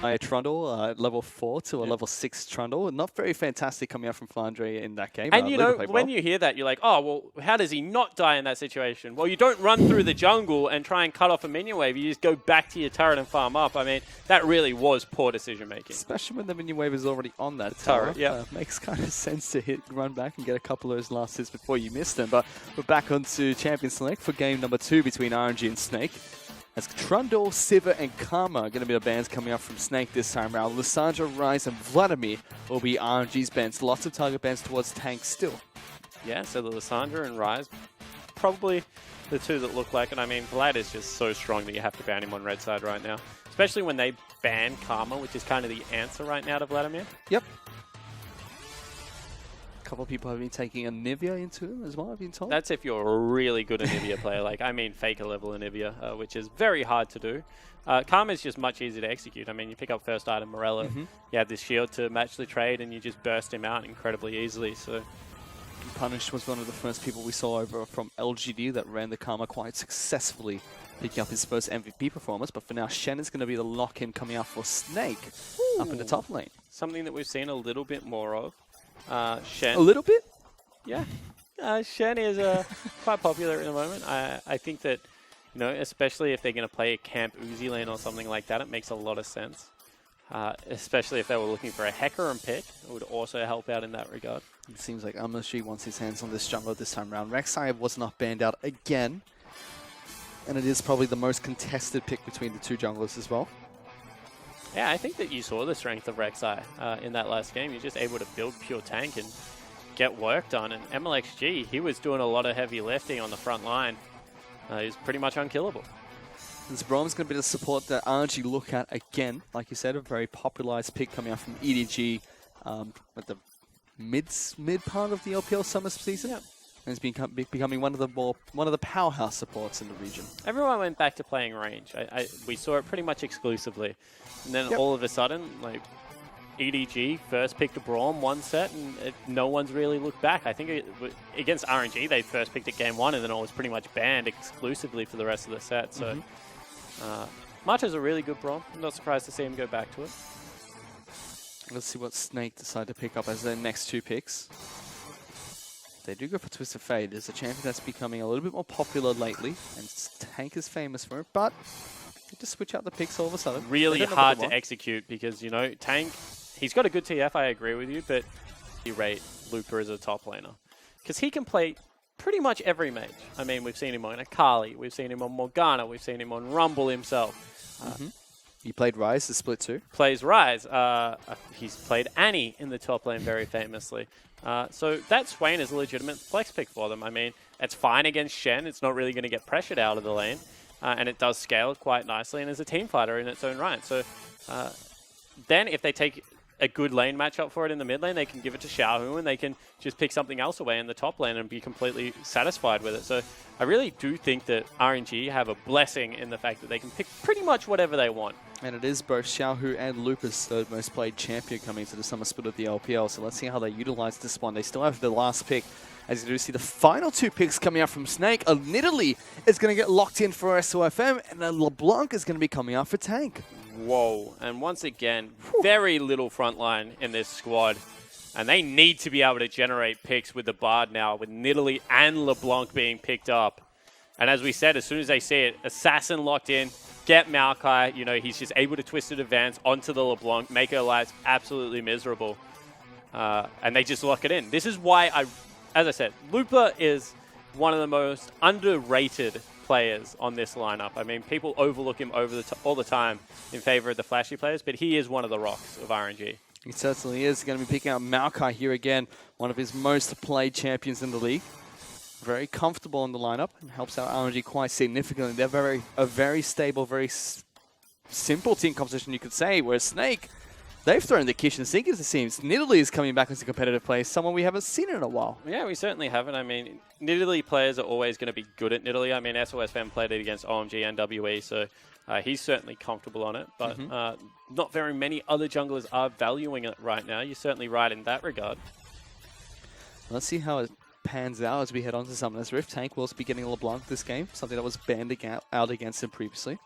a Trundle, level 4 to a level 6 Trundle. Not very fantastic coming out from Flandre in that game. And you know, when you hear that, you're like, oh, well, how does he not die in that situation? Well, you don't run through the jungle and try and cut off a minion wave. You just go back to your turret and farm up. I mean, that really was poor decision making. Especially when the minion wave is already on that tower. Yeah, makes kind of sense to run back and get a couple of those last hits before you miss them. But we're back onto Champion Select for game number 2 between RNG and Snake. As Trundle, Siva, and Karma are going to be the bands coming up from Snake this time around. Lissandra, Rise, and Vladimir will be RNG's bands. Lots of target bands towards Tank still. Yeah, so the Lissandra and Rise, probably the two that look like it. I mean, Vlad is just so strong that you have to ban him on red side right now. Especially when they ban Karma, which is kind of the answer right now to Vladimir. Yep. A couple of people have been taking a Nivea into him as well, I've been told. That's if you're a really good Nivea player. Like, I mean, Faker level Nivea, which is very hard to do. Karma is just much easier to execute. I mean, you pick up first item Morello, you have this shield to match the trade, and you just burst him out incredibly easily. So, Punish was one of the first people we saw over from LGD that ran the Karma quite successfully, picking up his first MVP performance. But for now, Shen is going to be the lock-in coming out for Snake up in the top lane. Something that we've seen a little bit more of. Shen. A little bit? Yeah. Shen is quite popular at the moment. I think that, you know, especially if they're going to play a camp Uzi lane or something like that, it makes a lot of sense. Especially if they were looking for a Hecarim pick, it would also help out in that regard. It seems like Amashi wants his hands on this jungle this time around. Rek'Sai was not banned out again. And it is probably the most contested pick between the two junglers as well. Yeah, I think that you saw the strength of Rek'Sai in that last game. You're just able to build pure tank and get work done. And MLXG, he was doing a lot of heavy lifting on the front line. He's pretty much unkillable. This Brom's going to be the support that RNG look at again. Like you said, a very popularized pick coming out from EDG at the mid part of the LPL summer season. Yep. And it's becoming one of the powerhouse supports in the region. Everyone went back to playing range. We saw it pretty much exclusively. And then all of a sudden, like, EDG first picked a Braum one set, and no one's really looked back. I think against RNG, they first picked it game 1, and then it was pretty much banned exclusively for the rest of the set. So, Marta's a really good Braum. I'm not surprised to see him go back to it. Let's see what Snake decide to pick up as their next 2 picks. They do go for Twisted Fate. It's a champion that's becoming a little bit more popular lately, and Tank is famous for it, but they just switch out the picks all of a sudden. Really hard to execute because, you know, Tank, he's got a good TF, I agree with you, but you rate Looper as a top laner. Because he can play pretty much every mage. I mean, we've seen him on Akali, we've seen him on Morgana, we've seen him on Rumble himself. He played Ryze, the split 2. Plays Ryze. He's played Annie in the top lane very famously. So that Swain is a legitimate flex pick for them. I mean, it's fine against Shen. It's not really going to get pressured out of the lane. And it does scale quite nicely and is a team fighter in its own right. So then if they take a good lane matchup for it in the mid lane, they can give it to Xiaohu and they can just pick something else away in the top lane and be completely satisfied with it. So I really do think that RNG have a blessing in the fact that they can pick pretty much whatever they want. And it is both Xiaohu and Lupa's third most played champion coming to the summer split of the LPL. So let's see how they utilize this one. They still have the last pick. As you do see the final 2 picks coming out from Snake. Nidalee is going to get locked in for SOFM, and then LeBlanc is going to be coming out for Tank. Whoa. And once again, very little front line in this squad. And they need to be able to generate picks with the Bard now, with Nidalee and LeBlanc being picked up. And as we said, as soon as they see it, Assassin locked in, get Maokai, you know, he's just able to twisted advance onto the LeBlanc, make her lives absolutely miserable. And they just lock it in. This is why as I said, Lupa is one of the most underrated players on this lineup. I mean, people overlook him all the time in favor of the flashy players, but he is one of the rocks of RNG. He certainly is. Going to be picking out Maokai here again, one of his most played champions in the league. Very comfortable in the lineup and helps out RNG quite significantly. They're a very stable, very simple team composition, you could say, whereas Snake, they've thrown the kitchen sink, as it seems. Nidalee is coming back as a competitive player, someone we haven't seen in a while. Yeah, we certainly haven't. I mean, Nidalee players are always going to be good at Nidalee. I mean, SOSFM played it against OMG and WE, so he's certainly comfortable on it. But not very many other junglers are valuing it right now. You're certainly right in that regard. Let's see how it pans out as we head on to Summoner's Rift. Tank will be getting LeBlanc this game, something that was banned out against him previously.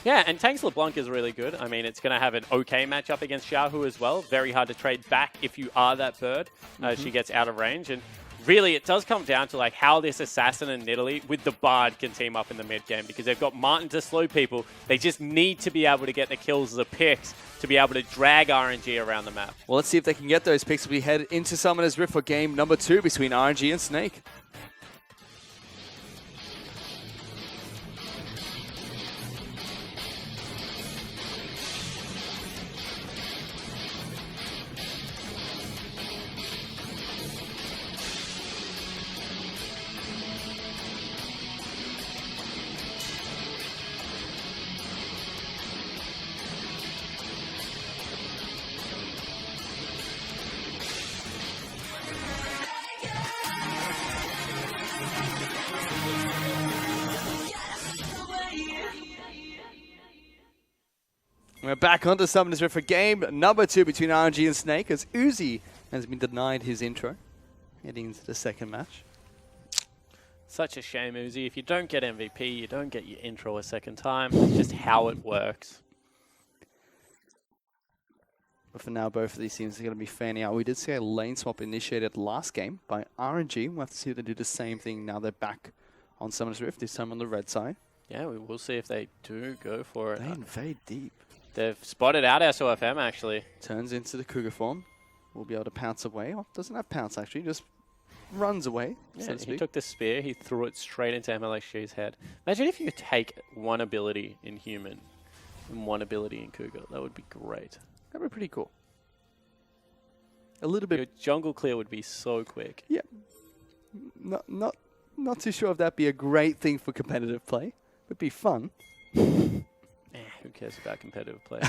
Yeah, and Tank's LeBlanc is really good. I mean, it's going to have an okay matchup against Xiaohu as well. Very hard to trade back if you are that bird. She gets out of range. And really, it does come down to like how this Assassin and Nidalee with the Bard can team up in the mid game, because they've got Martin to slow people. They just need to be able to get the kills, the picks, to be able to drag RNG around the map. Well, let's see if they can get those picks as we head into Summoner's Rift for game number 2 between RNG and Snake. We're back onto Summoner's Rift for game number 2 between RNG and Snake, as Uzi has been denied his intro heading into the second match. Such a shame, Uzi. If you don't get MVP, you don't get your intro a second time. It's just how it works. But for now, both of these teams are going to be fanning out. We did see a lane swap initiated last game by RNG. We'll have to see if they do the same thing now they're back on Summoner's Rift, this time on the red side. Yeah, we will see if they do go for it. They invade deep. They've spotted out SOFM, actually. Turns into the Cougar form. Will be able to pounce away. Oh, doesn't have pounce, actually. Just runs away, Yeah, so to speak. he took the spear. He threw it straight into MLXG's head. Imagine if you could take one ability in Human and one ability in Cougar. That would be great. That would be pretty cool. A little bit. Your jungle clear would be so quick. Yeah. Not too sure if that'd be a great thing for competitive play. Would be fun. Who cares about competitive play?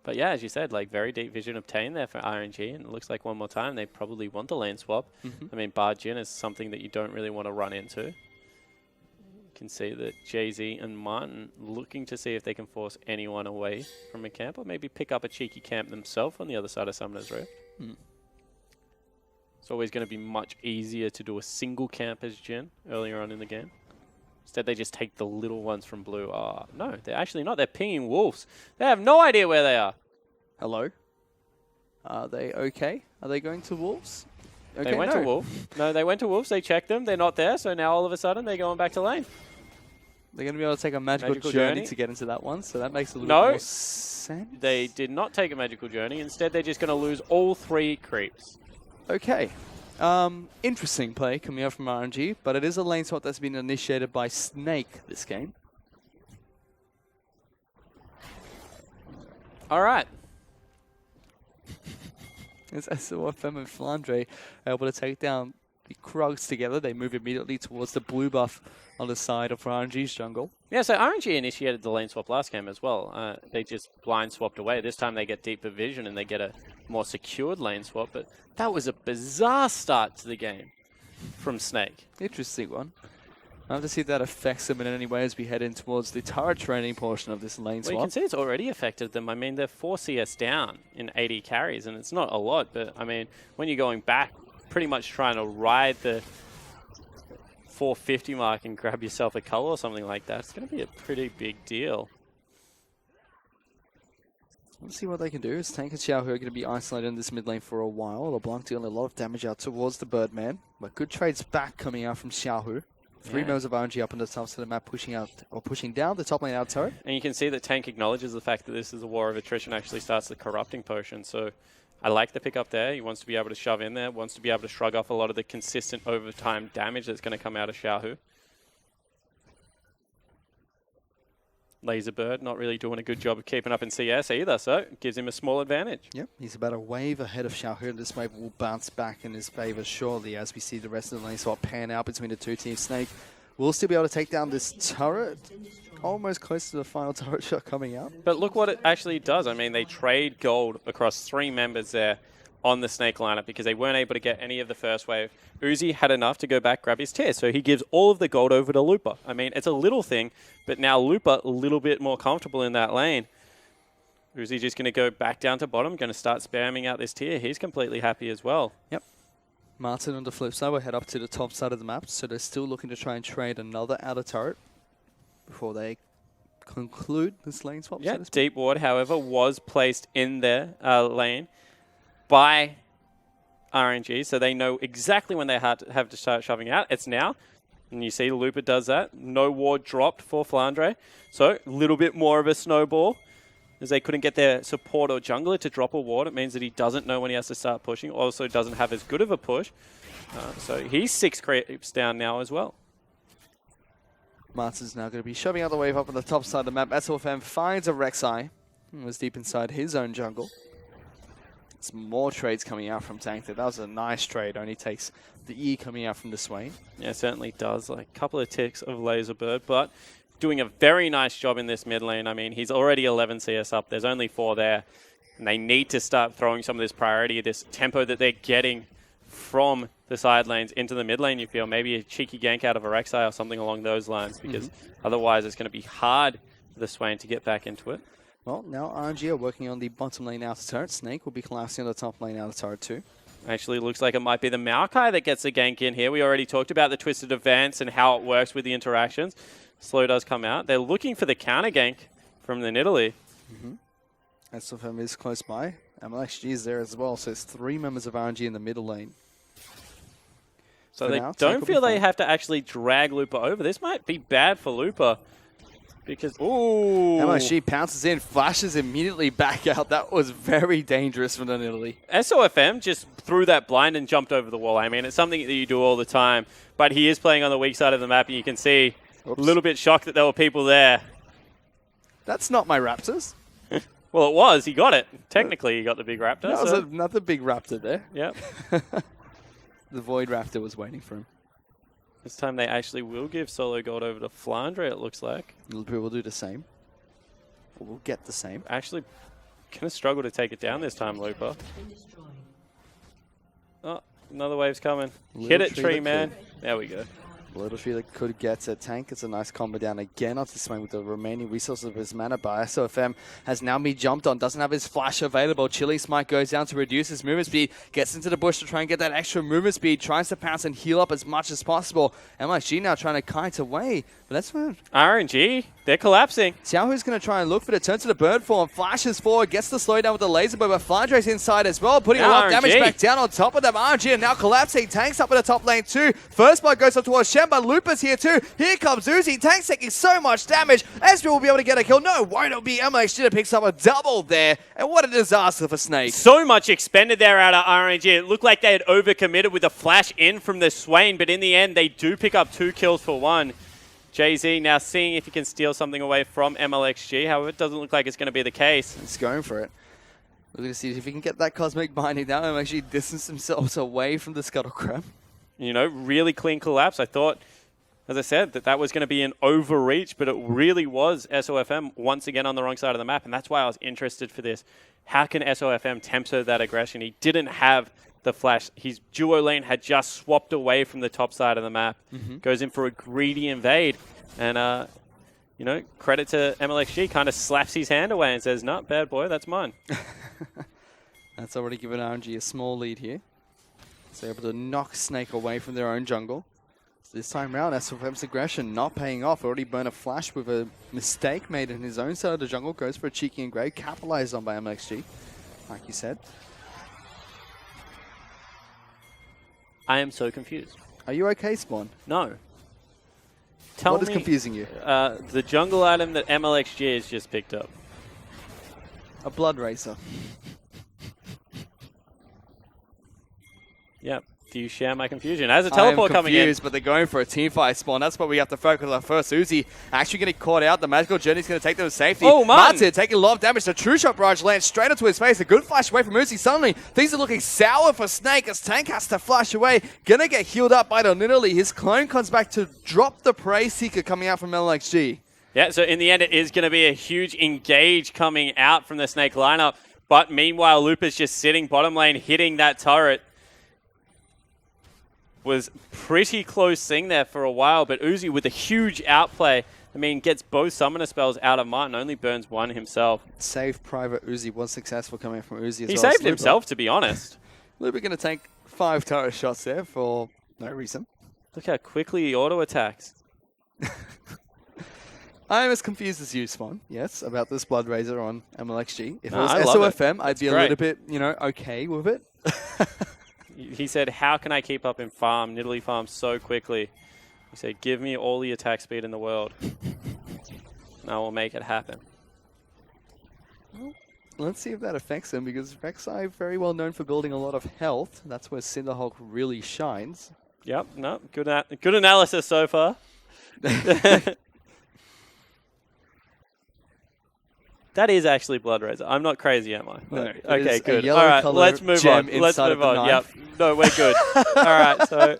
But yeah, as you said, like very deep vision obtained there for RNG, and it looks like one more time they probably want the lane swap. I mean, Bard Jhin is something that you don't really want to run into. You can see that Jay-Z and Martin looking to see if they can force anyone away from a camp, or maybe pick up a cheeky camp themselves on the other side of Summoner's Rift. It's always going to be much easier to do a single camp as Jhin earlier on in the game. Instead, they just take the little ones from blue. Oh, no, they're actually not. They're pinging wolves. They have no idea where they are. Hello? Are they okay? Are they going to wolves? Okay, They went to wolf. No, they went to wolves. They checked them. They're not there. So now all of a sudden, they're going back to lane. They're going to be able to take a magical journey to get into that one, so that makes a little bit more sense. They did not take a magical journey. Instead, they're just going to lose all 3 creeps. Okay. Interesting play coming out from RNG, but it is a lane swap that's been initiated by Snake this game. All right. As SOFM and Flandre are able to take down the Krugs together, they move immediately towards the blue buff on the side of RNG's jungle. Yeah, so RNG initiated the lane swap last game as well. They just blind swapped away. This time they get deeper vision and they get a more secured lane swap, but that was a bizarre start to the game from Snake. Interesting one. I'll have to see if that affects them in any way as we head in towards the turret training portion of this lane swap. Well, you can see it's already affected them. I mean, they're 4 CS down in 80 carries, and it's not a lot, but I mean, when you're going back, pretty much trying to ride the 450 mark and grab yourself a color or something like that, it's going to be a pretty big deal. Let's see what they can do. As Tank and Xiao who are going to be isolated in this mid lane for a while. LeBlanc dealing a lot of damage out towards the Birdman, but good trades back coming out from Xiaohu. 3 members of RNG up on the top side of the map, pushing out or pushing down the top lane out turret. And you can see that Tank acknowledges the fact that this is a war of attrition, actually starts the corrupting potion. So I like the pick up there. He wants to be able to shove in there, wants to be able to shrug off a lot of the consistent overtime damage that's going to come out of Xiaohu. Laserbird not really doing a good job of keeping up in CS either, so it gives him a small advantage. Yep, he's about a wave ahead of Xiaohu. This wave will bounce back in his favor shortly as we see the rest of the lane swap pan out between the two teams. Snake will still be able to take down this turret. Almost close to the final turret shot coming out. But look what it actually does. I mean, they trade gold across 3 members there on the Snake lineup because they weren't able to get any of the first wave. Uzi had enough to go back, grab his tier, so he gives all of the gold over to Looper. I mean, it's a little thing, but now Looper a little bit more comfortable in that lane. Uzi just going to go back down to bottom, going to start spamming out this tier. He's completely happy as well. Yep. Martin on the flip side will head up to the top side of the map, so they're still looking to try and trade another outer turret. before they conclude this lane swap. Yeah, so to speak. deep ward, however, was placed in their lane by RNG, so they know exactly when they have to start shoving out. It's now. And you see Looper does that. No ward dropped for Flandre. So a little bit more of a snowball. As they couldn't get their support or jungler to drop a ward, it means that he doesn't know when he has to start pushing. Also doesn't have as good of a push. So he's 6 creeps down now as well. Martin's now going to be shoving out the wave up on the top side of the map. SOFM finds a Rek'Sai. Was deep inside his own jungle. Some more trades coming out from Tank there. That was a nice trade. Only takes the E coming out from the Swain. Yeah, certainly does. Like a couple of ticks of Laserbird, but doing a very nice job in this mid lane. I mean, he's already 11 CS up. There's only 4 there. And they need to start throwing some of this priority, this tempo that they're getting from the side lanes into the mid lane, you feel. Maybe a cheeky gank out of a Rek'Sai or something along those lines, because otherwise it's going to be hard for the Swain to get back into it. Well, now RNG are working on the bottom lane outer turret. Snake will be collapsing on the top lane outer turret too. Actually, looks like it might be the Maokai that gets the gank in here. We already talked about the Twisted Advance and how it works with the interactions. Slow does come out. They're looking for the counter gank from the Nidalee. SOFM is close by. MLXG is there as well, so it's 3 members of RNG in the middle lane. So they don't feel they have to actually drag Looper over. This might be bad for Looper. Because, ooh. MLXG pounces in, flashes immediately back out. That was very dangerous from the Nidalee. SOFM just threw that blind and jumped over the wall. I mean, it's something that you do all the time. But he is playing on the weak side of the map, and you can see a little bit shocked that there were people there. That's not my Raptors. Well, it was. He got it. Technically, he got the big Raptor. That was another big Raptor there. Yep. The Void Raptor was waiting for him. This time they actually will give solo gold over to Flandre, it looks like. Looper will do the same. We'll get the same. Actually, going to struggle to take it down this time, Looper. Oh, another wave's coming. Hit it, tree man. There we go. Little tree that could get a tank. It's a nice combo down again onto Swain with the remaining resources of his mana. But SOFM has now been jumped on. Doesn't have his flash available. Chili Smite goes down to reduce his movement speed. Gets into the bush to try and get that extra movement speed. Tries to pounce and heal up as much as possible. MLXG now trying to kite away. But that's fine. RNG, they're collapsing. Xiaohu's going to try and look for the turn to the bird form. Flashes forward. Gets the slowdown with the laser, but Flandre's inside as well. Putting a lot of damage back down on top of them. RNG are now collapsing. Tanks up in the top lane too. First blood goes up towards Shen, but Looper's here too. Here comes Uzi. Tank's taking so much damage. Ezreal will be able to get a kill. No, won't it be MLXG that picks up a double there? And what a disaster for Snake. So much expended there out of RNG. It looked like they had overcommitted with a flash in from the Swain, but in the end, they do pick up 2 kills for 1. Jay-Z now seeing if he can steal something away from MLXG. However, it doesn't look like it's going to be the case. He's going for it. We're going to see if he can get that Cosmic Binding down and actually distance themselves away from the Scuttle Crab. You know, really clean collapse. I thought, as I said, that was going to be an overreach, but it really was SOFM once again on the wrong side of the map, and that's why I was interested for this. How can SOFM temper that aggression? He didn't have the flash. His duo lane had just swapped away from the top side of the map. Goes in for a greedy invade, and you know, credit to MLXG, kind of slaps his hand away and says, "No, bad boy, that's mine." That's already given RNG a small lead here. So able to knock Snake away from their own jungle. So this time round, SOFM's aggression not paying off. Already burned a flash with a mistake made in his own side of the jungle. Goes for a cheeky and grey, capitalized on by MLXG, like you said. I am so confused. Are you okay, Spawn? No. What is confusing you? The jungle item that MLXG has just picked up. A Blood Racer. Yep. Do you share my confusion? As a teleport coming in. But they're going for a team fight, Spawn. That's what we have to focus on first. Uzi actually getting caught out. The magical journey's going to take them to safety. Oh, man. Martin taking a lot of damage. The True Shot barrage lands straight into his face. A good flash away from Uzi. Suddenly, things are looking sour for Snake as Tank has to flash away. Gonna get healed up by the Nidalee. His clone comes back to drop the Prey Seeker coming out from LXG. Yeah, so in the end, it is going to be a huge engage coming out from the Snake lineup. But meanwhile, Looper's just sitting bottom lane, hitting that turret. Was pretty close thing there for a while, but Uzi with a huge outplay, I mean, gets both summoner spells out of Martin, only burns one himself. Saved Private Uzi was successful coming from Uzi as well. He saved himself, to be honest. Looper going to take 5 turret shots there for no reason. Look how quickly he auto-attacks. I'm as confused as you, Spawn, yes, about this Blood Razor on MLXG. If No, it I was love SOFM, I'd be a great. little bit, okay with it. He said, how can I keep up in farm, Nidalee farm so quickly? He said, give me all the attack speed in the world. And I will make it happen. Well, let's see if that affects him, because Rek'Sai very well known for building a lot of health. That's where Cinderhulk really shines. Yep, no, good analysis so far. That is actually Blood Razor. I'm not crazy, am I? No, okay, good. All right, let's move on. Let's move on. Yep. No, we're good. All right, so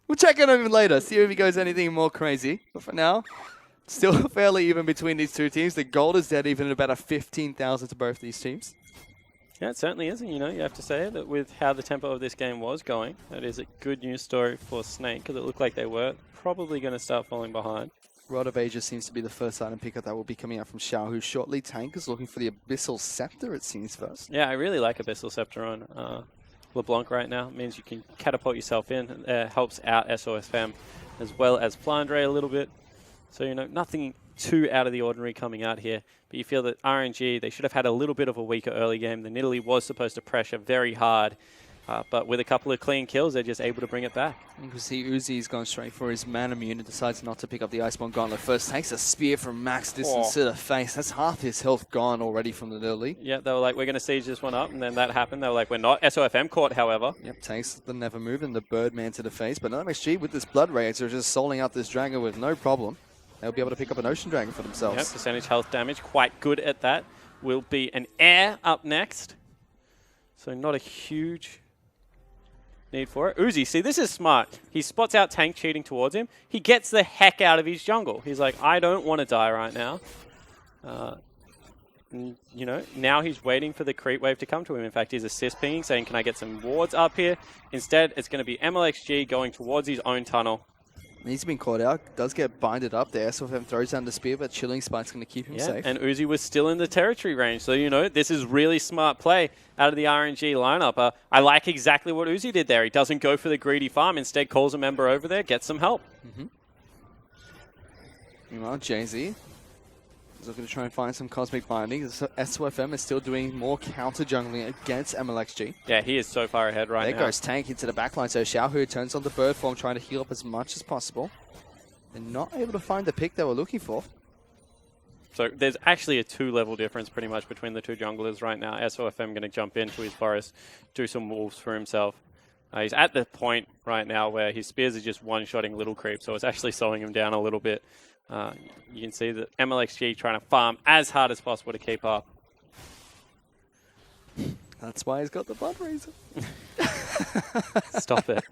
we'll check on him later, see if he goes anything more crazy. But for now, still fairly even between these two teams. The gold is dead even at about a 15,000 to both these teams. yeah, it certainly is. And, you have to say that with how the tempo of this game was going, that is a good news story for Snake, because it looked like they were probably going to start falling behind. Rod of Ages seems to be the first item pickup that will be coming out from Xiao, who shortly. Tank is looking for the Abyssal Scepter, it seems, first. Yeah, I really like Abyssal Scepter on LeBlanc right now. It means you can catapult yourself in. Helps out SOFM as well as Flandre a little bit. So, nothing too out of the ordinary coming out here. But you feel that RNG, they should have had a little bit of a weaker early game. The Nidalee was supposed to pressure very hard. But with a couple of clean kills, they're just able to bring it back. You can see Uzi's gone straight for his mana immune and decides not to pick up the Iceborne Gauntlet first. Takes a spear from max distance to the face. That's half his health gone already from the Nidalee. Yeah, they were like, we're going to siege this one up. And then that happened. They were like, we're not. SOFM caught, however. Yep, takes the Never Move and the Birdman to the face. But MXG with this Blood Razor just soling out this Dragon with no problem. They'll be able to pick up an Ocean Dragon for themselves. Yep, percentage health damage. Quite good at that. Will be an Air up next. So not a huge need for it. Uzi, see, this is smart. He spots out Tank cheating towards him. He gets the heck out of his jungle. He's like, I don't want to die right now. Now he's waiting for the creep wave to come to him. In fact, he's assist pinging, saying, can I get some wards up here? Instead, it's going to be MLXG going towards his own tunnel. He's been caught out. Does get binded up there. SOFM throws down the spear, but Chilling Spike's going to keep him safe. And Uzi was still in the territory range. So, this is really smart play out of the RNG lineup. I like exactly what Uzi did there. He doesn't go for the greedy farm. Instead, calls a member over there, gets some help. Meanwhile, Jay-Z is looking to try and find some Cosmic Binding. SOFM is still doing more counter jungling against MLXG. Yeah, he is so far ahead right now. There goes Tank into the backline. So Xiaohu turns on the bird form, trying to heal up as much as possible. They're not able to find the pick they were looking for. So there's actually a 2-level difference pretty much between the two junglers right now. SOFM going to jump into his forest, do some wolves for himself. He's at the point right now where his spears are just one-shotting little creep, so it's actually slowing him down a little bit. You can see that MLXG trying to farm as hard as possible to keep up. That's why he's got the Blood Razor. Stop it.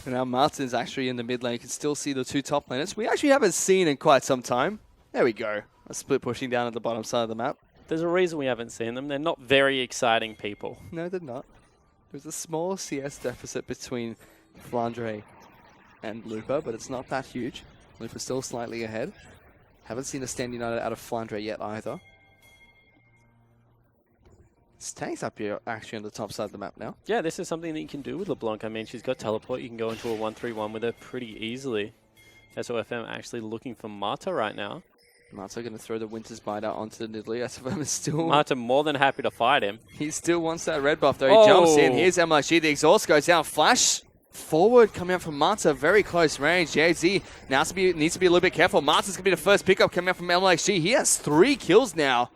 And now Martin's actually in the mid lane. You can still see the two top laners. We actually haven't seen in quite some time. There we go. A split pushing down at the bottom side of the map. There's a reason we haven't seen them. They're not very exciting people. No, they're not. There's a small CS deficit between Flandre and Lupa, but it's not that huge. Lupa's still slightly ahead. Haven't seen a stand united out of Flandre yet either. Tank's up here actually on the top side of the map now. Yeah, this is something that you can do with LeBlanc. I mean, she's got teleport. You can go into a 1-3-1 with her pretty easily. SOFM actually looking for Marta right now. Marta going to throw the Winter's Bite out onto the Nidalee. SOFM is still... Marta more than happy to fight him. He still wants that red buff though. He jumps in. Here's MLG. The exhaust goes down. Flash forward coming out from Marta. Very close range. JZ now needs to be a little bit careful. Marta's going to be the first pickup coming out from MLXG. He has 3 kills now.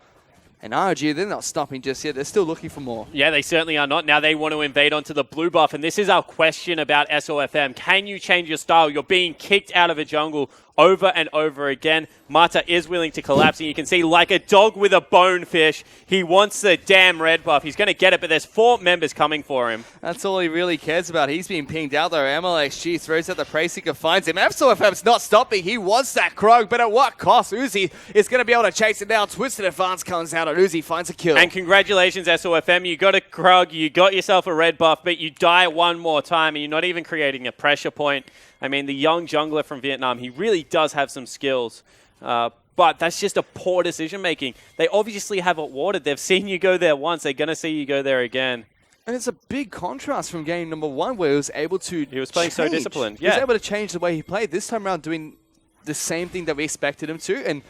And RG, they're not stopping just yet. They're still looking for more. Yeah, they certainly are not. Now they want to invade onto the blue buff. And this is our question about SOFM. Can you change your style? You're being kicked out of a jungle over and over again. Marta is willing to collapse. And you can see, like a dog with a bonefish, he wants the damn red buff. He's going to get it, but there's 4 members coming for him. That's all he really cares about. He's being pinged out there. MLXG throws out the Prey Seeker, finds him. SOFM's not stopping. He wants that Krog, but at what cost? Uzi is going to be able to chase it down. Twisted Advance comes out, and Uzi finds a kill. And congratulations, SOFM. You got a Krog, you got yourself a red buff, but you die one more time, and you're not even creating a pressure point. I mean, the young jungler from Vietnam, he really does have some skills. But that's just a poor decision-making. They obviously have it watered. They've seen you go there once. They're going to see you go there again. And it's a big contrast from game number 1 where he was able to He was playing so disciplined. He was able to change the way he played. This time around doing the same thing that we expected him to. And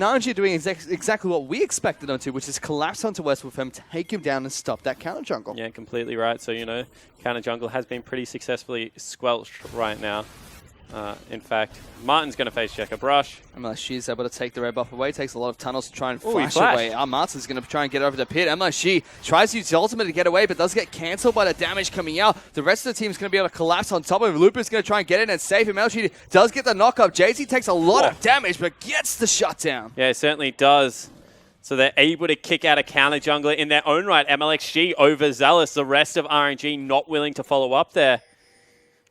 RNG doing exactly what we expected him to, which is collapse onto West with him, take him down and stop that counter jungle. Yeah, completely right. So, you know, counter jungle has been pretty successfully squelched right now. In fact, Martin's going to face Checker Brush. MLSG is able to take the red buff away. Takes a lot of tunnels to try and Ooh, flash away. Martin's going to try and get over the pit. MLSG tries to use the ultimate to get away, but does get cancelled by the damage coming out. The rest of the team is going to be able to collapse on top of him. Lupus going to try and get in and save him. MLSG does get the knock up. JZ takes a lot of damage, but gets the shutdown. Yeah, it certainly does. So they're able to kick out a counter jungler in their own right. MLXG overzealous. The rest of RNG not willing to follow up there.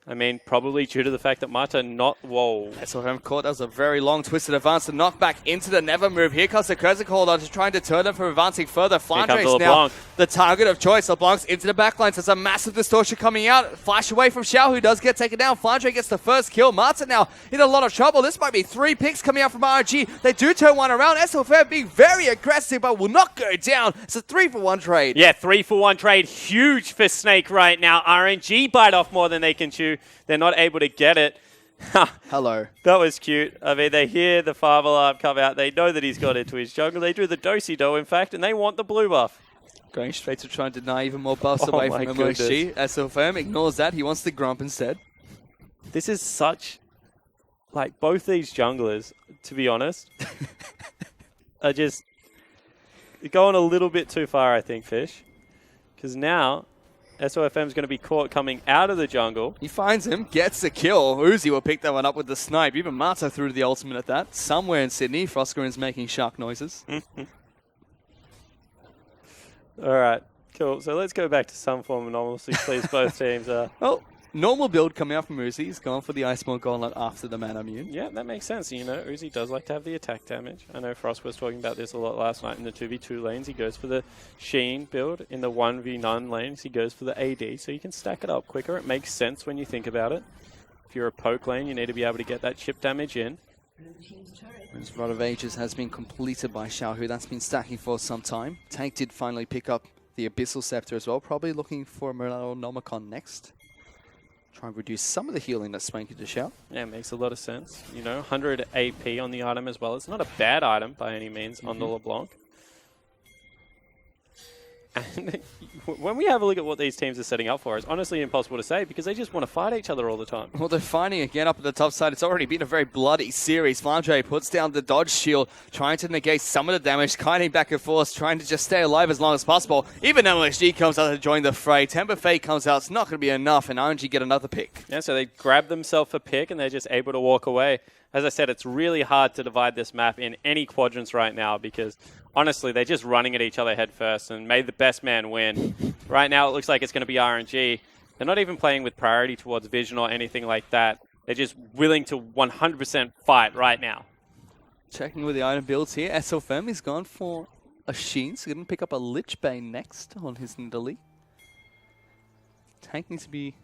I mean, probably due to the fact that Mata not... Whoa. That's what I'm caught. That was a very long twisted advance to knock back into the never move. Here comes the Cursic Holder to try and deter them from advancing further. Flandre's now the target of choice. LeBlanc's into the backline. So there's a massive distortion coming out. Flash away from Xiao, who does get taken down. Flandre gets the first kill. Mata now in a lot of trouble. This might be 3 picks coming out from RNG. They do turn one around. SLFM being very aggressive, but will not go down. It's a 3-for-1 trade. Yeah, 3-for-1 trade. Huge for Snake right now. RNG bite off more than they can chew. They're not able to get it. Hello. That was cute. I mean, they hear the Father alarm come out. They know that he's got into his jungle. They do the do-si-do, in fact, and they want the blue buff. Going straight to try and deny even more buffs away from MLSG. SLFM ignores that. He wants the Grump instead. This is such... Like, both these junglers, to be honest, are just going a little bit too far, I think, Fish. Because now... SOFM's going to be caught coming out of the jungle. He finds him, gets the kill. Uzi will pick that one up with the snipe. Even Mata threw the ultimate at that. Somewhere in Sydney, Froscarin's making shark noises. All right, cool. So let's go back to some form of normalcy, please. Both teams are... Oh, normal build coming out from Uzi. He's gone for the Iceborne Gauntlet after the Mana Immune. Yeah, that makes sense. You know, Uzi does like to have the attack damage. I know Frost was talking about this a lot last night in the 2v2 lanes. He goes for the Sheen build. In the 1v9 lanes, he goes for the AD. So you can stack it up quicker. It makes sense when you think about it. If you're a poke lane, you need to be able to get that chip damage in. This Rod of Ages has been completed by Xiaohu. That's been stacking for some time. Tank did finally pick up the Abyssal Scepter as well. Probably looking for Nomicon next. Try and reduce some of the healing that Swanky dished out. Yeah, it makes a lot of sense. You know, 100 AP on the item as well. It's not a bad item by any means on the LeBlanc. And when we have a look at what these teams are setting up for, it's honestly impossible to say because they just want to fight each other all the time. Well, they're fighting again up at the top side. It's already been a very bloody series. Flandre puts down the dodge shield, trying to negate some of the damage, kiting back and forth, trying to just stay alive as long as possible. Even MLSG comes out to join the fray. Temper Fate comes out. It's not going to be enough, and RNG get another pick. Yeah, so they grab themselves a pick, and they're just able to walk away. As I said, it's really hard to divide this map in any quadrants right now because, honestly, they're just running at each other head first and may the best man win. Right now, it looks like it's going to be RNG. They're not even playing with priority towards vision or anything like that. They're just willing to 100% fight right now. Checking with the item builds here. SLFM is gone for a Sheen, so going to pick up a Lich Bane next on his Nidalee. Tank needs to be...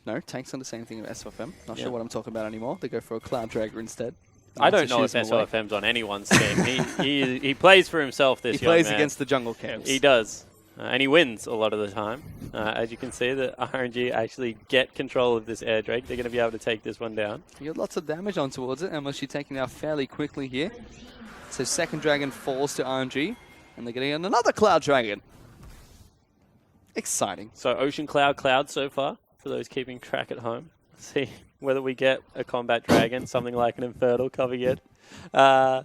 no, Tank's done the same thing with SLFM. Not sure what I'm talking about anymore. They go for a Cloud Dragger instead. I don't know if SLFM's on anyone's team. He plays for himself this young man. He plays against the jungle camps. He does. And he wins a lot of the time. As you can see, the RNG actually get control of this air drake. They're going to be able to take this one down. You got lots of damage on towards it, and she's taking it out fairly quickly here. So second dragon falls to RNG, and they're getting another Cloud Dragon. Exciting. So Ocean Cloud so far, for those keeping track at home. See whether we get a combat dragon, something like an Infernal coming in. As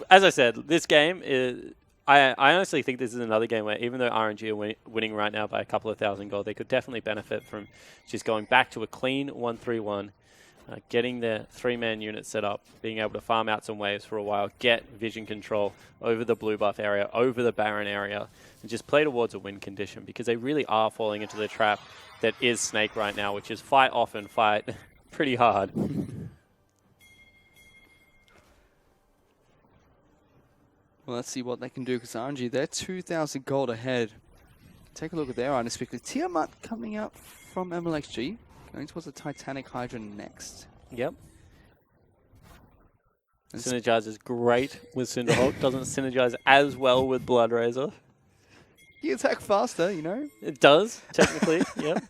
I said, this game is... I honestly think this is another game where even though RNG are winning right now by a couple of thousand gold, they could definitely benefit from just going back to a clean 1-3-1, getting their 3-man unit set up, being able to farm out some waves for a while, get vision control over the blue buff area, over the Baron area, and just play towards a win condition because they really are falling into the trap that is Snake right now, which is fight often, fight pretty hard. Well, let's see what they can do because RNG, they're 2,000 gold ahead. Take a look at their items quickly. Tiamat coming out from MLXG, going towards the Titanic Hydra next. Yep. Synergizes great with Cinderhawk. Doesn't synergize as well with Blood Razor. You attack faster, you know? It does, technically, yep.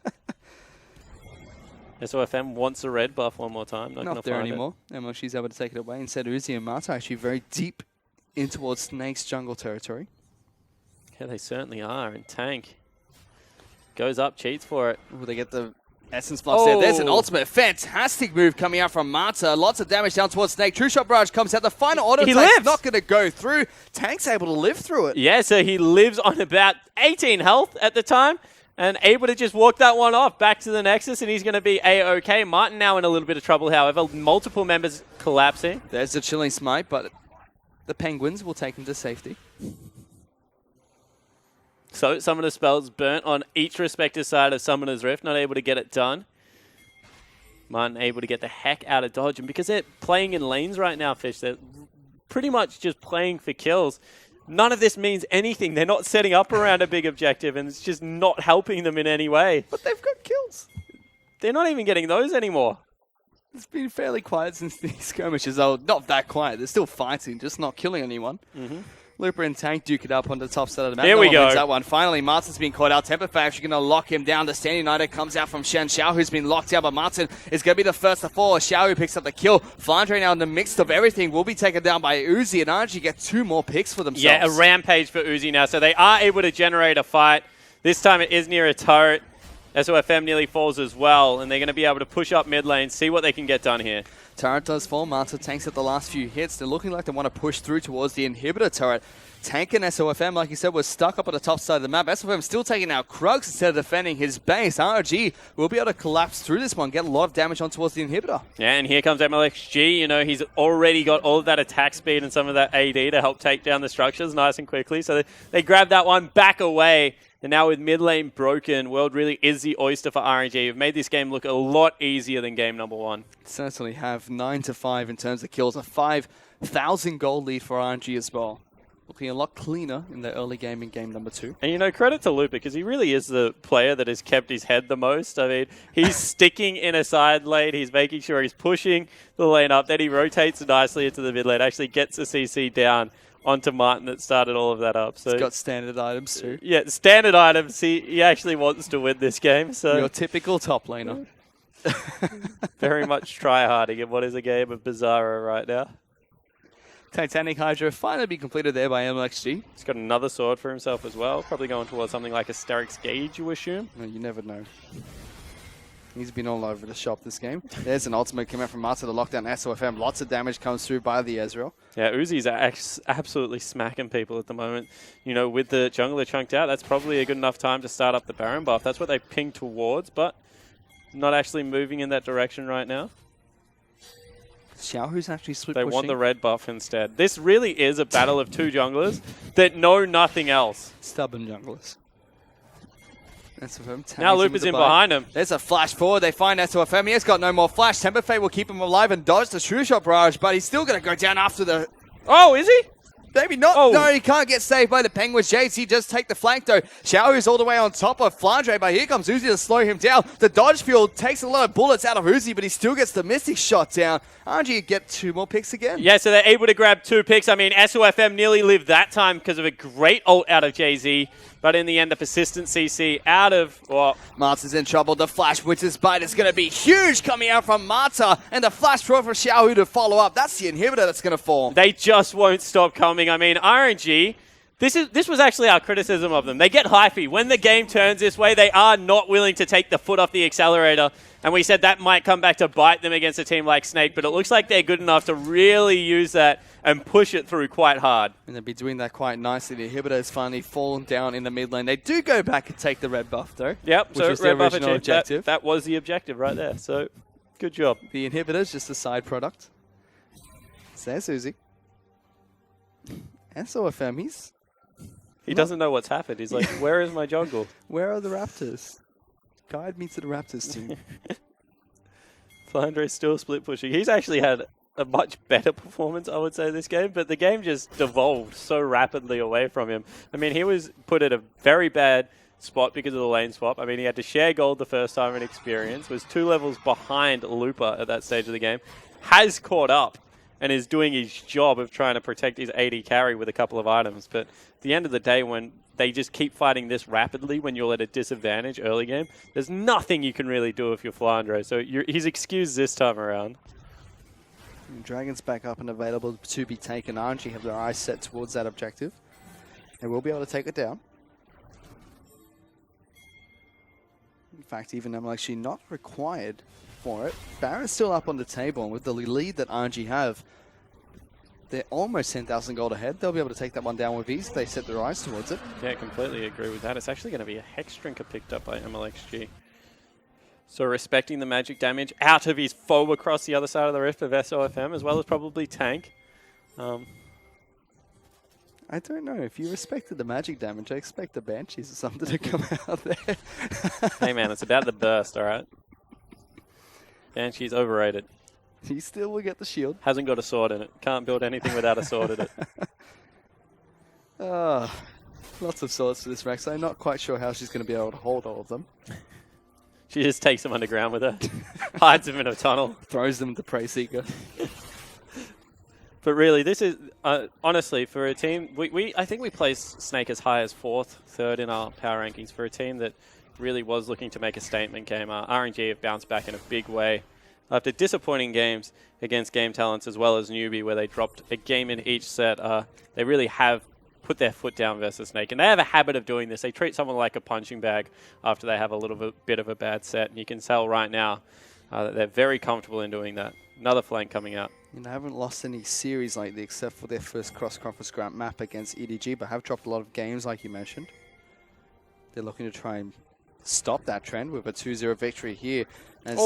SOFM wants a red buff one more time. Not there anymore. And she's able to take it away. Instead, Uzi and Marta actually very deep in towards Snake's jungle territory. Yeah, they certainly are. And Tank goes up, cheats for it. Ooh, they get the Essence Fluff there. There's an ultimate. Fantastic move coming out from Marta. Lots of damage down towards Snake. True Shot Barrage comes out. The final auto attack's not going to go through. Tank's able to live through it. Yeah, so he lives on about 18 health at the time and able to just walk that one off back to the Nexus, and he's going to be A-OK. Martin now in a little bit of trouble, however. Multiple members collapsing. There's the Chilling Smite, but the Penguins will take him to safety. So Summoner's Spells burnt on each respective side of Summoner's Rift, not able to get it done. Martin able to get the heck out of dodge, and because they're playing in lanes right now, Fish, they're pretty much just playing for kills. None of this means anything. They're not setting up around a big objective, and it's just not helping them in any way. But they've got kills. They're not even getting those anymore. It's been fairly quiet since these skirmishes. Oh, not that quiet. They're still fighting, just not killing anyone. Looper and Tank duke it up on the top side of the map. Here we go. That one. Finally, Martin's been caught out. Temper Fay actually going to lock him down. The Standing United comes out from Shen Xiao, who's been locked out, but Martin is going to be the first to fall. Xiao who picks up the kill. Flandre now in the mix of everything will be taken down by Uzi, and RNG get 2 more picks for themselves. Yeah, a rampage for Uzi now. So they are able to generate a fight. This time it is near a turret. SOFM nearly falls as well, and they're going to be able to push up mid lane, see what they can get done here. Turret does fall. Marta tanks at the last few hits. They're looking like they want to push through towards the inhibitor turret. Tank and SOFM, like you said, was stuck up at the top side of the map. SOFM still taking out Krugs instead of defending his base. RG will be able to collapse through this one, get a lot of damage on towards the inhibitor. Yeah, and here comes MLXG. You know, he's already got all of that attack speed and some of that AD to help take down the structures nice and quickly. So they grab that one back away. And now with mid lane broken, World really is the oyster for RNG. We've made this game look a lot easier than game number 1. Certainly have 9-5 in terms of kills. A 5,000 gold lead for RNG as well. Looking a lot cleaner in the early game in game number 2. And, you know, credit to Lupa, because he really is the player that has kept his head the most. I mean, he's sticking in a side lane. He's making sure he's pushing the lane up. Then he rotates nicely into the mid lane, actually gets the CC down onto Martin that started all of that up. So he's got standard items too. Yeah, standard items. He actually wants to win this game. So your typical top laner. Very much try-harding in what is a game of Bizarro right now. Titanic Hydra finally be completed there by MLXG. He's got another sword for himself as well. Probably going towards something like Asterix Gauge, you assume? No, you never know. He's been all over the shop this game. There's an ultimate coming out from Marta to lock down SOFM. Lots of damage comes through by the Ezreal. Yeah, Uzi's absolutely smacking people at the moment. You know, with the jungler chunked out, that's probably a good enough time to start up the Baron buff. That's what they ping towards, but not actually moving in that direction right now. Xiao, who's actually split They pushing. want the red buff instead. This really is a battle of 2 junglers that know nothing else. Stubborn junglers. SOFM now Loop is in behind him. There's a flash forward. They find SOFM. He has got no more flash. Temper Fate will keep him alive and dodge the True Shot barrage, but he's still going to go down after the... Oh, is he? Maybe not. Oh. No, he can't get saved by the Penguins. JC does take the flank, though. Xiao is all the way on top of Flandre, but here comes Uzi to slow him down. The dodge field takes a lot of bullets out of Uzi, but he still gets the Mystic shot down. RNG get 2 more picks again. Yeah, so they're able to grab 2 picks. I mean, SOFM nearly lived that time because of a great ult out of JZ. But in the end, the persistent CC out of... Well, Marta's in trouble. The Flash Witch's Bite is going to be huge coming out from Marta. And the Flash throw for Xiao to follow up. That's the inhibitor that's going to fall. They just won't stop coming. I mean, RNG... This was actually our criticism of them. They get hypey. When the game turns this way, they are not willing to take the foot off the accelerator. And we said that might come back to bite them against a team like Snake, but it looks like they're good enough to really use that and push it through quite hard. And they'll be doing that quite nicely. The inhibitor has finally fallen down in the mid lane. They do go back and take the red buff, though. Yep, which so was red the buff original achieved. objective. That was the objective right there. So, good job. The inhibitor is just a side product. Says Uzi. SOFM, He doesn't know what's happened. He's like, where is my jungle? where are the Raptors? Guide me to the Raptors team. Flandre's still split pushing. He's actually had a much better performance, I would say, this game, but the game just devolved so rapidly away from him. I mean, he was put at a very bad spot because of the lane swap. I mean, he had to share gold the first time in experience, was 2 levels behind Lupa at that stage of the game, has caught up, and is doing his job of trying to protect his AD carry with a couple of items. But at the end of the day, when they just keep fighting this rapidly when you're at a disadvantage early game, there's nothing you can really do if you're Flandre. So he's excused this time around. Dragon's back up and available to be taken. RNG have their eyes set towards that objective. They will be able to take it down. In fact, even actually not required for it. Baron's still up on the table, and with the lead that RNG have, they're almost 10,000 gold ahead. They'll be able to take that one down with ease if they set their eyes towards it. Yeah, completely agree with that. It's actually going to be a Hex Drinker picked up by MLXG. So respecting the magic damage out of his foe across the other side of the rift of SOFM, as well as probably tank. I don't know. If you respected the magic damage, I expect the Banshees or something to come out there. Hey man, it's about the burst, alright? Banshee's overrated. He still will get the shield. Hasn't got a sword in it. Can't build anything without a sword in it. Lots of swords for this Rex. I'm not quite sure how she's going to be able to hold all of them. She just takes them underground with her. Hides them in a tunnel. Throws them to Prey Seeker. But really, this is, honestly, for a team, I think we placed Snake as high as 4th, 3rd in our power rankings. For a team that really was looking to make a statement game, RNG have bounced back in a big way. After disappointing games against Game Talents as well as Newbie, where they dropped a game in each set, they really have put their foot down versus Snake. And they have a habit of doing this. They treat someone like a punching bag after they have a little bit of a bad set. And you can tell right now that they're very comfortable in doing that. Another flank coming out. And they haven't lost any series lately except for their first cross-conference Grand map against EDG, but have dropped a lot of games like you mentioned. They're looking to try and stop that trend with a 2-0 victory here. As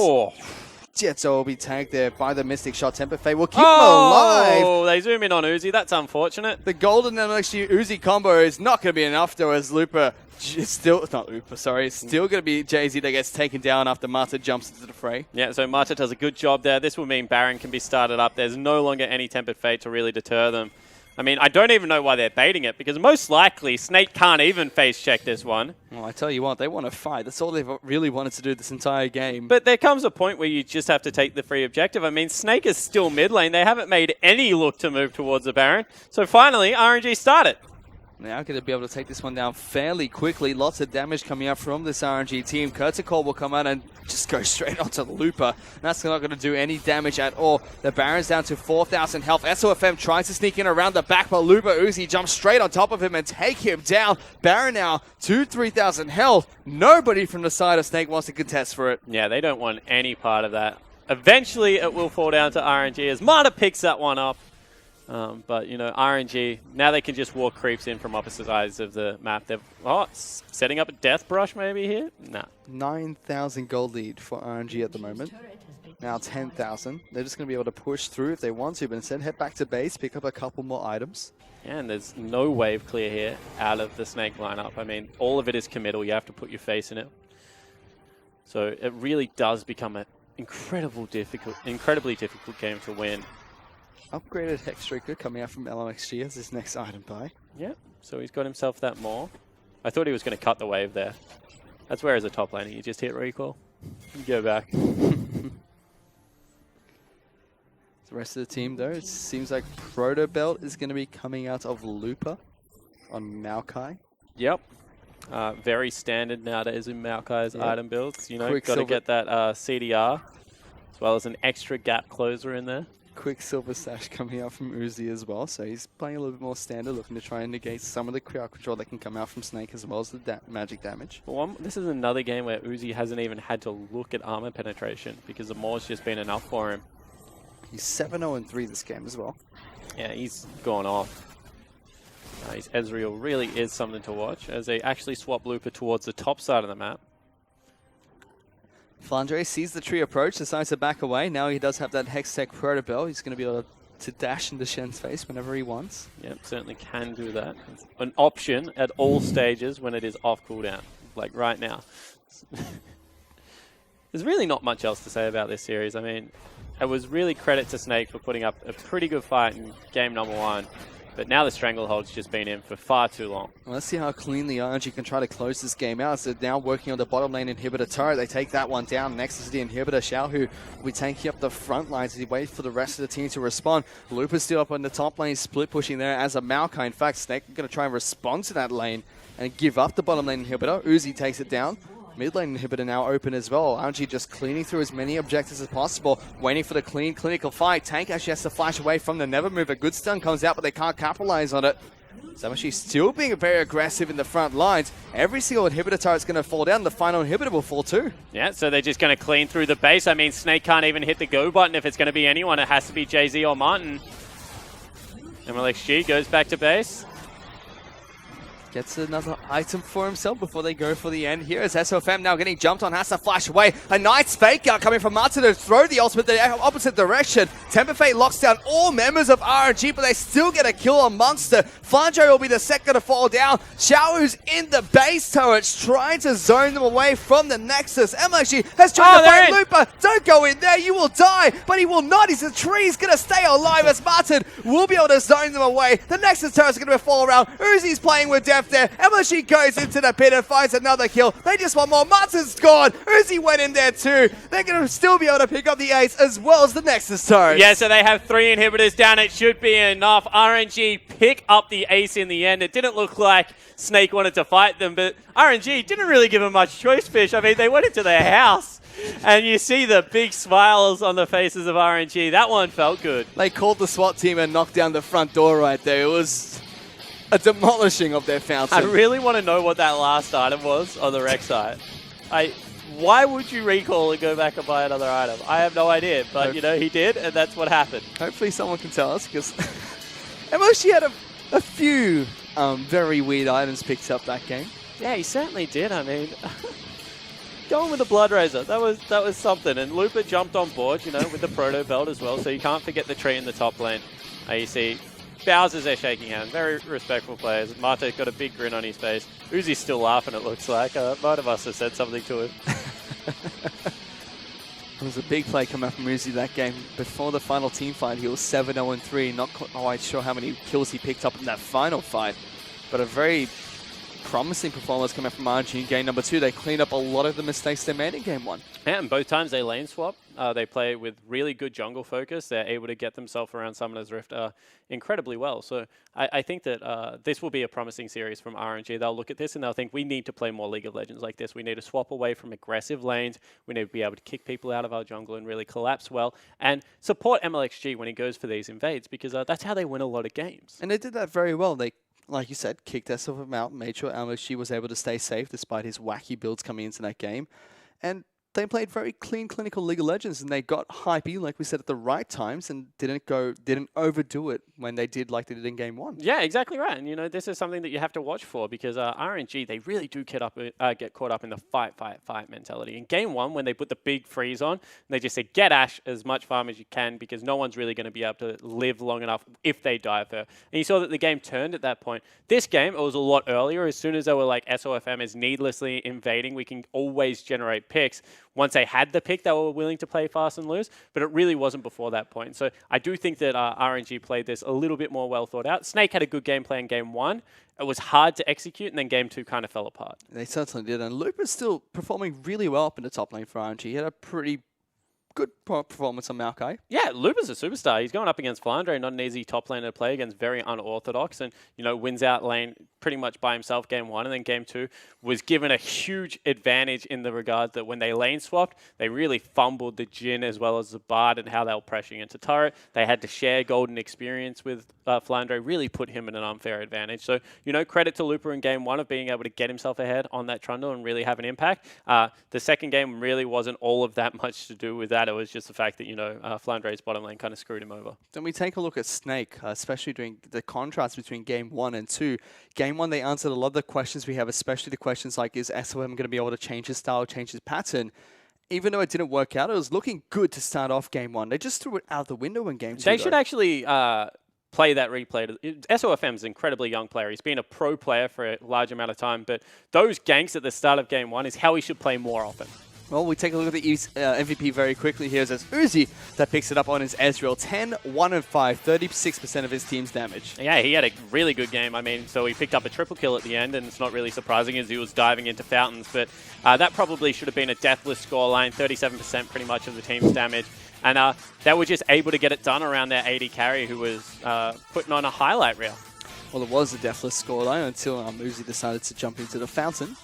Jetso will be tagged there by the Mystic Shot. Temper Fate will keep him alive. Oh, they zoom in on Uzi. That's unfortunate. The golden and actually Uzi combo is not going to be enough though, as Looper, it's still going to be Jay-Z that gets taken down after Marta jumps into the fray. Yeah, so Marta does a good job there. This will mean Baron can be started up. There's no longer any Tempered Fate to really deter them. I mean, I don't even know why they're baiting it, because most likely Snake can't even face check this one. Well, I tell you what, they want to fight. That's all they've really wanted to do this entire game. But there comes a point where you just have to take the free objective. I mean, Snake is still mid lane. They haven't made any look to move towards the Baron. So finally, RNG started. Now going to be able to take this one down fairly quickly. Lots of damage coming out from this RNG team. Kurtikol will come out and just go straight onto the Looper. That's not going to do any damage at all. The Baron's down to 4,000 health. SOFM tries to sneak in around the back, but Looper Uzi jumps straight on top of him and take him down. Baron now 3,000 health. Nobody from the side of Snake wants to contest for it. Yeah, they don't want any part of that. Eventually, it will fall down to RNG as Marta picks that one up. But, you know, RNG, now they can just walk creeps in from opposite sides of the map. They're setting up a death brush maybe here? Nah. 9,000 gold lead for RNG at the moment. Now 10,000. They're just going to be able to push through if they want to, but instead head back to base, pick up a couple more items. Yeah, and there's no wave clear here out of the Snake lineup. I mean, all of it is committal. You have to put your face in it. So it really does become an incredibly difficult game to win. Upgraded Hex Drinker coming out from LMXG as his next item buy. Yep, so he's got himself that more. I thought he was going to cut the wave there. That's where as a top laner you just hit recoil. And go back. The rest of the team though, it seems like Proto Belt is going to be coming out of Looper on Maokai. Yep. Very standard nowadays in Maokai's item builds. You know, got to get that CDR as well as an extra gap closer in there. Quicksilver Sash coming out from Uzi as well, so he's playing a little bit more standard, looking to try and negate some of the crowd control that can come out from Snake as well as the magic damage. Well, this is another game where Uzi hasn't even had to look at armor penetration because the more's just been enough for him. He's 7-0-3 this game as well. Yeah, he's gone off. His Ezreal really is something to watch as they actually swap Looper towards the top side of the map. Flandre sees the tree approach, decides to back away. Now he does have that Hextech Protobell. He's going to be able to dash into Shen's face whenever he wants. Yep, certainly can do that. It's an option at all stages when it is off cooldown, like right now. There's really not much else to say about this series. I mean, it was really credit to Snake for putting up a pretty good fight in game number 1. But now the Stranglehold's just been in for far too long. Well, let's see how cleanly RNG can try to close this game out. So now working on the bottom lane inhibitor turret. They take that one down. Next is the inhibitor. Xiao, who will be taking up the front lines as he waits for the rest of the team to respond. Looper's still up on the top lane, split pushing there as a Maokai. In fact, Snake going to try and respond to that lane and give up the bottom lane inhibitor. Uzi takes it down. Mid lane inhibitor now open as well. RNG just cleaning through as many objectives as possible, waiting for the clean, clinical fight. Tank actually has to flash away from the Never Move. A good stun comes out, but they can't capitalize on it. So actually still being very aggressive in the front lines. Every single inhibitor turret's going to fall down. The final inhibitor will fall too. Yeah, so they're just going to clean through the base. I mean, Snake can't even hit the go button if it's going to be anyone. It has to be Jay-Z or Martin. MLXG goes back to base. Gets another item for himself before they go for the end here. As SOFM now getting jumped on, has to flash away. A nice fake out coming from Martin to throw the ultimate the opposite direction. Temper Fate locks down all members of RNG, but they still get a kill on Monster. Flandre will be the second to fall down. Xiao, who's in the base turrets, trying to zone them away from the Nexus. MLG has tried to fight Looper. Don't go in there, you will die. But he will not. He's a tree. He's going to stay alive as Martin will be able to zone them away. The Nexus turrets are going to fall around. Uzi's playing with death there. MLG goes into the pit and finds another kill. They just want more. Martin's gone. Uzi went in there too. They're going to still be able to pick up the ace as well as the Nexus turret. Yeah, so they have 3 inhibitors down. It should be enough. RNG pick up the ace in the end. It didn't look like Snake wanted to fight them, but RNG didn't really give them much choice, Fish. I mean, they went into their house. And you see the big smiles on the faces of RNG. That one felt good. They called the SWAT team and knocked down the front door right there. It was a demolishing of their fountain. I really want to know what that last item was on the rec site. Why would you recall and go back and buy another item? I have no idea, but you know, he did, and that's what happened. Hopefully someone can tell us, because MLG had a few very weird items picked up that game. Yeah, he certainly did. I mean, going with the Blood Razor, that was something. And Looper jumped on board, you know, with the Proto Belt as well, so you can't forget the tree in the top lane. You see Bowser's there shaking hands. Very respectful players. Marte's got a big grin on his face. Uzi's still laughing, it looks like. Might have us have said something to him. It was a big play coming from Uzi that game. Before the final team fight, he was 7-0-3. Not quite sure how many kills he picked up in that final fight, but a very promising performance coming from RNG in game number 2. They cleaned up a lot of the mistakes they made in game 1. Yeah, and both times they lane swap. They play with really good jungle focus. They're able to get themselves around Summoner's Rift incredibly well. So I think that this will be a promising series from RNG. They'll look at this and they'll think, we need to play more League of Legends like this. We need to swap away from aggressive lanes. We need to be able to kick people out of our jungle and really collapse well. And support MLXG when he goes for these invades, because that's how they win a lot of games. And they did that very well. They, like you said, kicked SOFM out, made sure MLXG was able to stay safe despite his wacky builds coming into that game. And they played very clean, clinical League of Legends, and they got hypey, like we said, at the right times, and didn't overdo it when they did like they did in game 1. Yeah, exactly right. And you know, this is something that you have to watch for, because RNG, they really do get caught up in the fight mentality. In game 1, when they put the big freeze on, they just said, get Ashe as much farm as you can, because no one's really going to be able to live long enough if they die of her. And you saw that the game turned at that point. This game, it was a lot earlier. As soon as they were like, SOFM is needlessly invading, we can always generate picks. Once they had the pick, they were willing to play fast and lose, but it really wasn't before that point. So I do think that RNG played this a little bit more well thought out. Snake had a good game plan in game 1. It was hard to execute, and then game 2 kind of fell apart. They certainly did, and Looper's still performing really well up in the top lane for RNG. He had a pretty good performance on Maokai. Yeah, Looper's a superstar. He's going up against Flandre, not an easy top laner to play against, very unorthodox, and you know, wins out lane pretty much by himself game 1, and then game 2 was given a huge advantage in the regard that when they lane swapped, they really fumbled the Jhin as well as the Bard and how they were pressuring into turret. They had to share golden experience with Flandre, really put him in an unfair advantage. So, you know, credit to Looper in game 1 of being able to get himself ahead on that Trundle and really have an impact. The second game really wasn't all of that much to do with that. It was just the fact that, you know, Flandre's bottom lane kind of screwed him over. Then we take a look at Snake, especially during the contrast between game 1 and 2. Game 1, they answered a lot of the questions we have, especially the questions like, is SOM going to be able to change his style, change his pattern? Even though it didn't work out, it was looking good to start off game 1. They just threw it out the window in game 2. They should actually play that replay. SOFM's an incredibly young player. He's been a pro player for a large amount of time, but those ganks at the start of game 1 is how he should play more often. Well, we take a look at the MVP very quickly here. It's Uzi that picks it up on his Ezreal. 10, 1 and 5, 36% of his team's damage. Yeah, he had a really good game. I mean, so he picked up a triple kill at the end, and it's not really surprising as he was diving into fountains. But that probably should have been a deathless scoreline, 37% pretty much of the team's damage. And they were just able to get it done around their AD carry, who was putting on a highlight reel. Well, it was a deathless scoreline until Uzi decided to jump into the fountain.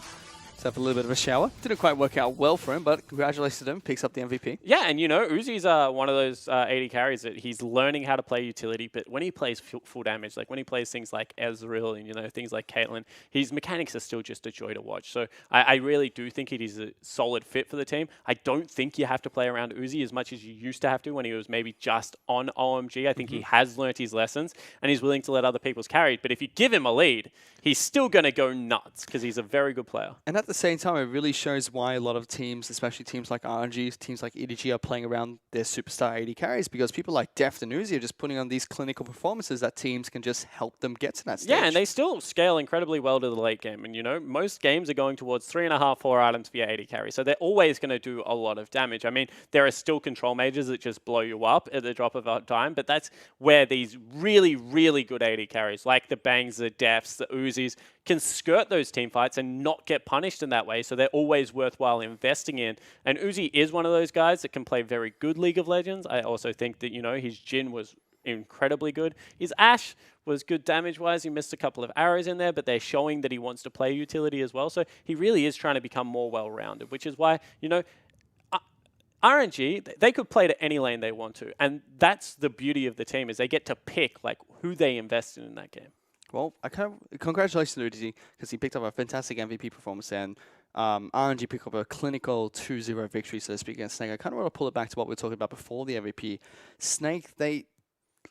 To have a little bit of a shower. Didn't quite work out well for him, but congratulations to him. Picks up the MVP. Yeah, and you know, Uzi's one of those AD carries that he's learning how to play utility, but when he plays full damage, like when he plays things like Ezreal and, you know, things like Caitlyn, his mechanics are still just a joy to watch. So I really do think it is a solid fit for the team. I don't think you have to play around Uzi as much as you used to have to when he was maybe just on OMG. I think he has learnt his lessons and he's willing to let other people's carry. But if you give him a lead, he's still going to go nuts because he's a very good player. And at the same time, it really shows why a lot of teams, especially teams like RNG, teams like EDG, are playing around their superstar AD carries, because people like Deft and Uzi are just putting on these clinical performances that teams can just help them get to that stage. Yeah, and they still scale incredibly well to the late game. And, you know, most games are going towards 3.5, 4 items for your AD carry. So they're always going to do a lot of damage. I mean, there are still control mages that just blow you up at the drop of a dime, but that's where these really, really good AD carries, like the Bangs, the Defts, the Uzis, can skirt those team fights and not get punished in that way, so they're always worthwhile investing in. And Uzi is one of those guys that can play very good League of Legends. I also think that, you know, his Jhin was incredibly good. His Ashe was good damage-wise. He missed a couple of arrows in there, but they're showing that he wants to play utility as well. So he really is trying to become more well-rounded, which is why, you know, RNG, they could play to any lane they want to. And that's the beauty of the team, is they get to pick like who they invest in that game. Well, congratulations to Uzi, because he picked up a fantastic MVP performance, and RNG picked up a clinical 2-0 victory, so to speak, against Snake. I kind of want to pull it back to what we were talking about before the MVP. Snake, they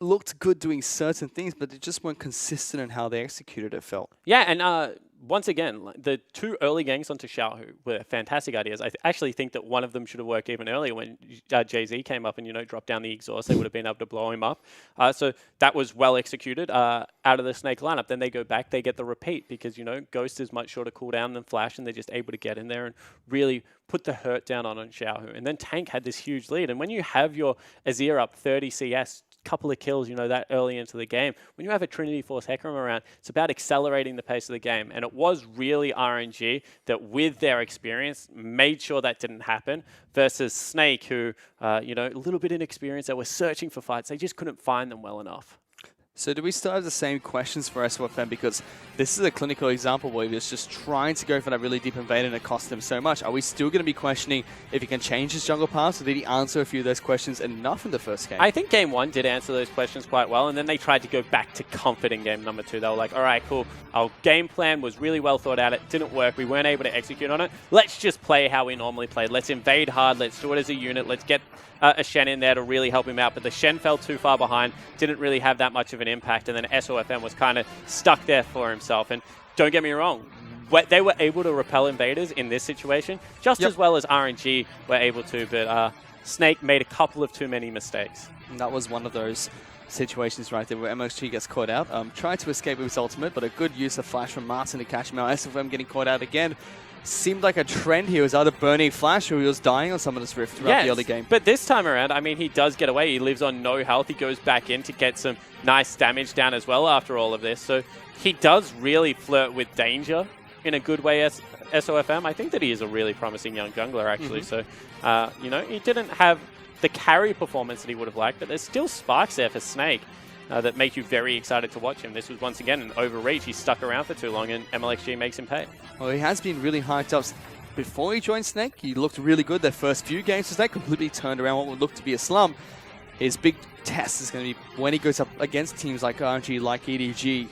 looked good doing certain things, but they just weren't consistent in how they executed, it felt. Yeah, and once again, the 2 early ganks onto Xiaohu were fantastic ideas. I actually think that one of them should have worked even earlier when Jay-Z came up and, you know, dropped down the exhaust. They would have been able to blow him up. So that was well executed out of the Snake lineup. Then they go back, they get the repeat because, you know, Ghost is much shorter cooldown than Flash, and they're just able to get in there and really put the hurt down on Xiaohu. And then Tank had this huge lead. And when you have your Azir up 30 CS, couple of kills, you know, that early into the game, when you have a Trinity Force Hecarim around, it's about accelerating the pace of the game. And it was really RNG that, with their experience, made sure that didn't happen, versus Snake, who, you know, a little bit inexperienced, they were searching for fights. They just couldn't find them well enough. So do we still have the same questions for SOFM? Because this is a clinical example where he was just trying to go for that really deep invade and it cost him so much. Are we still going to be questioning if he can change his jungle pass, or did he answer a few of those questions enough in the first game? I think game 1 did answer those questions quite well, and then they tried to go back to comfort in game number 2. They were like, all right, cool. Our game plan was really well thought out. It didn't work. We weren't able to execute on it. Let's just play how we normally played. Let's invade hard. Let's do it as a unit. Let's get a Shen in there to really help him out. But the Shen fell too far behind, didn't really have that much of an impact, and then SOFM was kind of stuck there for himself. And don't get me wrong, they were able to repel invaders in this situation just as well as RNG were able to, but Snake made a couple of too many mistakes. And that was one of those situations right there where MXG gets caught out. Tried to escape with his ultimate, but a good use of Flash from Martin to catch him out. SOFM getting caught out again. Seemed like a trend here. He was either burning Flash or he was dying on Summoner's Rift throughout the early game. But this time around, I mean, he does get away. He lives on no health. He goes back in to get some nice damage down as well after all of this. So he does really flirt with danger in a good way as SOFM. I think that he is a really promising young jungler, actually. So, you know, he didn't have the carry performance that he would have liked, but there's still sparks there for Snake that make you very excited to watch him. This was, once again, an overreach. He stuck around for too long, and MLXG makes him pay. Well, he has been really hyped up. Before he joined Snake, he looked really good. Their first few games, so Snake completely turned around what would look to be a slump. His big test is going to be when he goes up against teams like RNG, like EDG.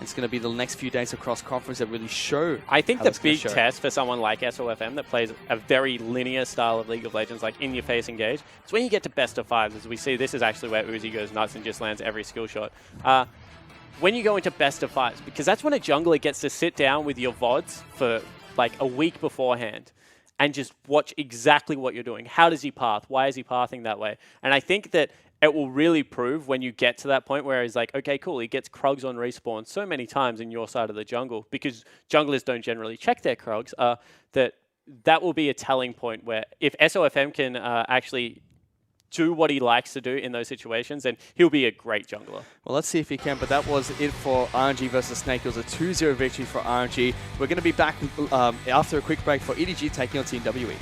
It's going to be the next few days across conference that really show. I think the big test for someone like SOFM that plays a very linear style of League of Legends, like in-your-face engage, it's when you get to best of 5s. As we see, this is actually where Uzi goes nuts and just lands every skill shot. When you go into best of 5s, because that's when a jungler gets to sit down with your VODs for like a week beforehand and just watch exactly what you're doing. How does he path? Why is he pathing that way? And I think that it will really prove when you get to that point where he's like, okay, cool, he gets Krugs on respawn so many times in your side of the jungle, because junglers don't generally check their Krugs, that that will be a telling point where if SOFM can actually do what he likes to do in those situations, then he'll be a great jungler. Well, let's see if he can, but that was it for RNG versus Snake. It was a 2-0 victory for RNG. We're going to be back after a quick break for EDG taking on Team WE.